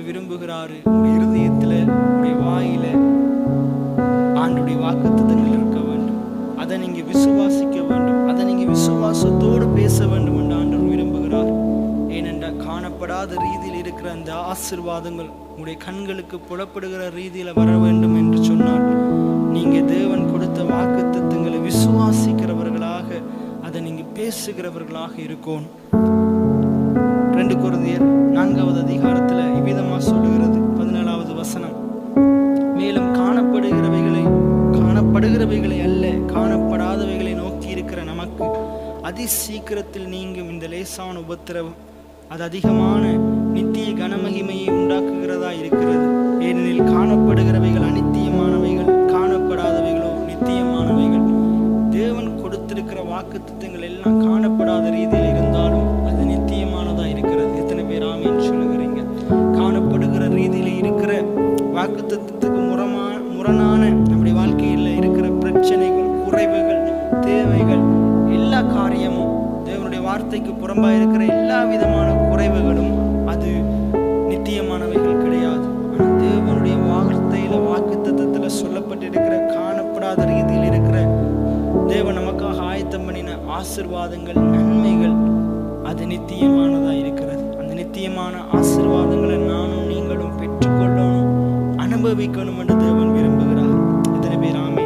விரும்புகிறாரு. உங்களுடைய இருதயத்துல, உங்களுடைய வாயில ஆண்டுடைய வாக்குத்தத்தங்கள் இருக்க வேண்டும். அதை நீங்க விசுவாசிக்க வேண்டும். அதை நீங்க விசுவாசத்தோடு பேச வேண்டும் என்று ஆண்டவர் விரும்புகிறார். ஏனென்றால் காணப்படாத ரீதியில் இருக்கிற அந்த ஆசீர்வாதங்கள் உங்களுடைய கண்களுக்கு புலப்படுகிற ரீதியில வர வேண்டும் என்று சொன்னால் நீங்க தேவன் கொடுத்த வாக்குத்தத்தங்களை விசுவாசிக்கிறவர்களாக, அதை நீங்க பேசுகிறவர்களாக இருக்கணும். 2 கொரிந்தியர் 4வது அதிகாரத்துல இவ்விதமா சொல்லுகிறது, 17வது வசனம். மேலும் காணப்படுகிறவைகளை அல்ல, காணப்படாதவைகளை நோக்கி இருக்கிற நமக்கு அதிசீக்கிரத்தில் நீங்கும் இந்த லேசான உபத்திரவம் அது அதிகமான நித்திய கனமகிமையை உண்டாக்குகிறதா இருக்கிறது. ஏனெனில் காணப்படுகிறவைகள் அநித்தியமானவைகள், காணப்படாதவைகளோ நித்தியமானவைகள். தேவன் கொடுத்திருக்கிற வாக்குத்தத்தங்கள் எல்லாம் காணப்படாத ரீதியில் இருந்தாலும் அது நித்தியமானதா இருக்கிறது. எத்தனை பேர் ஆமீன் சொல்லுகிறீங்க? காணப்படுகிற ரீதியில இருக்கிற வாக்குத்தத்தத்துக்கு முரணான நம்முடைய வாழ்க்கையில் இருக்கிற பிரச்சனைகள், குறைவுகள், தேவைகள், எல்லா காரியமும் தேவனுடைய வார்த்தைக்கு புறம்பா இருக்கிற எல்லா விதமான குறைவுகளும் அது நித்தியமானவைகள் கிடையாது. ஆனால் தேவனுடைய வார்த்தையில, வாக்குத்தத்தத்துல சொல்லப்பட்டிருக்கிற காணப்படாத ரீதியில் இருக்கிற தேவன் நமக்காக ஆயத்தம் பண்ணின ஆசீர்வாதங்கள், நன்மைகள் அது நித்தியமானதா இருக்கிறது. அந்த நித்தியமான ஆசீர்வாதங்களை நானும் நீங்களும் பெற்றுக்கொள்ளணும், அனுபவிக்கணும் என்று தேவன் விரும்புகிறார். எத்தனை பேர் ஆமென்?